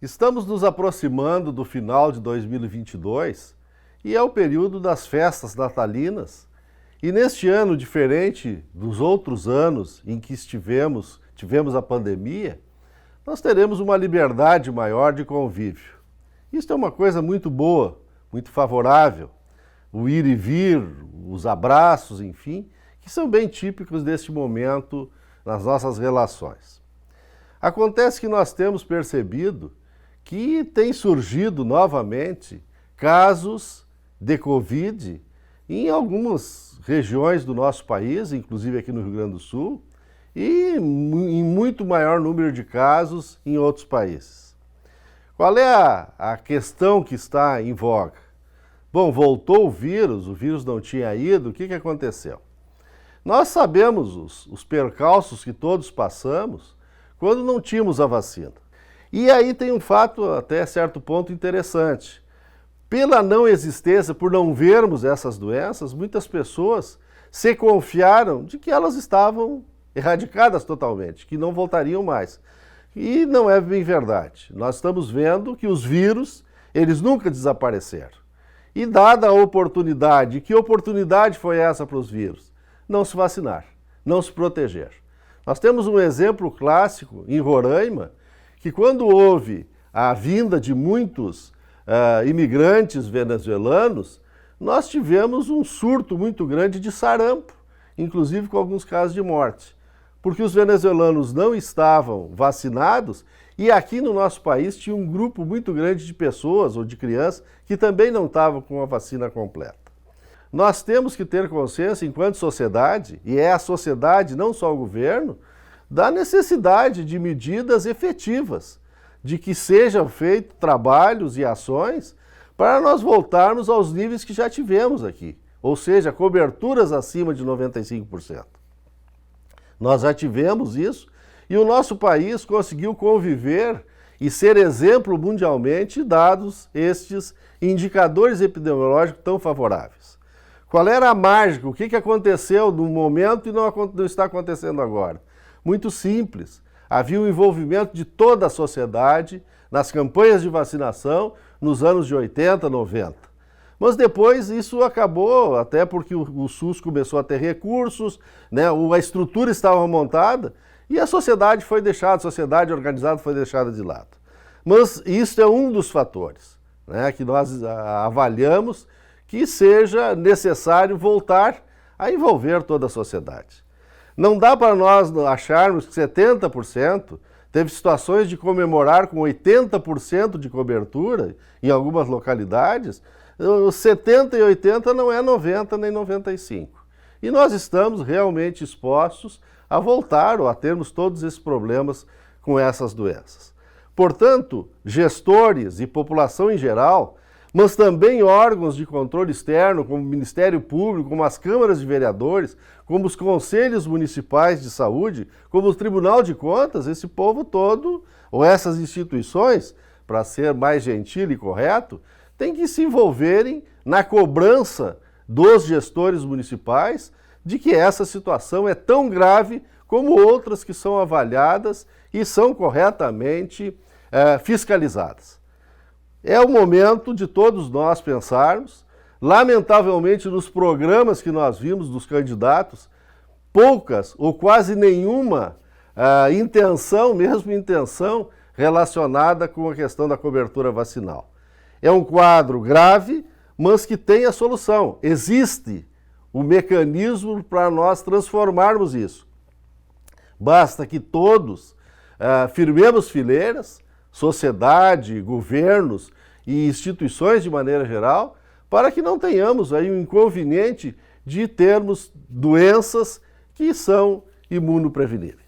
Estamos nos aproximando do final de 2022 e é o período das festas natalinas. E neste ano, diferente dos outros anos em que tivemos a pandemia, nós teremos uma liberdade maior de convívio. Isso é uma coisa muito boa, muito favorável. O ir e vir, os abraços, enfim, que são bem típicos deste momento nas nossas relações. Acontece que nós temos percebido que tem surgido novamente casos de Covid em algumas regiões do nosso país, inclusive aqui no Rio Grande do Sul, e em muito maior número de casos em outros países. Qual é a questão que está em voga? Bom, voltou o vírus não tinha ido, o que aconteceu? Nós sabemos os percalços que todos passamos quando não tínhamos a vacina. E aí tem um fato até certo ponto interessante. Pela não existência, por não vermos essas doenças, muitas pessoas se confiaram de que elas estavam erradicadas totalmente, que não voltariam mais. E não é bem verdade. Nós estamos vendo que os vírus, eles nunca desapareceram. E dada a oportunidade, que oportunidade foi essa para os vírus? Não se vacinar, não se proteger. Nós temos um exemplo clássico em Roraima, que quando houve a vinda de muitos imigrantes venezuelanos, nós tivemos um surto muito grande de sarampo, inclusive com alguns casos de morte, porque os venezuelanos não estavam vacinados e aqui no nosso país tinha um grupo muito grande de pessoas ou de crianças que também não estavam com a vacina completa. Nós temos que ter consciência enquanto sociedade, e é a sociedade, não só o governo, da necessidade de medidas efetivas, de que sejam feitos trabalhos e ações para nós voltarmos aos níveis que já tivemos aqui, ou seja, coberturas acima de 95%. Nós já tivemos isso e o nosso país conseguiu conviver e ser exemplo mundialmente dados estes indicadores epidemiológicos tão favoráveis. Qual era a mágica? O que aconteceu no momento e não está acontecendo agora? Muito simples. Havia um envolvimento de toda a sociedade nas campanhas de vacinação nos anos de 80, 90. Mas depois isso acabou, até porque o SUS começou a ter recursos, né, a estrutura estava montada e a sociedade foi deixada, a sociedade organizada foi deixada de lado. Mas isso é um dos fatores, né, que nós avaliamos que seja necessário voltar a envolver toda a sociedade. Não dá para nós acharmos que 70%, teve situações de comemorar com 80% de cobertura em algumas localidades, 70 e 80 não é 90 nem 95. E nós estamos realmente expostos a voltar ou a termos todos esses problemas com essas doenças. Portanto, gestores e população em geral, mas também órgãos de controle externo, como o Ministério Público, como as câmaras de vereadores, como os conselhos municipais de saúde, como o Tribunal de Contas, esse povo todo, ou essas instituições, para ser mais gentil e correto, tem que se envolverem na cobrança dos gestores municipais de que essa situação é tão grave como outras que são avaliadas e são corretamente fiscalizadas. É o momento de todos nós pensarmos, lamentavelmente nos programas que nós vimos dos candidatos, poucas ou quase nenhuma intenção relacionada com a questão da cobertura vacinal. É um quadro grave, mas que tem a solução. Existe o mecanismo para nós transformarmos isso. Basta que todos firmemos fileiras, sociedade, governos e instituições de maneira geral, para que não tenhamos aí um inconveniente de termos doenças que são imunopreveníveis.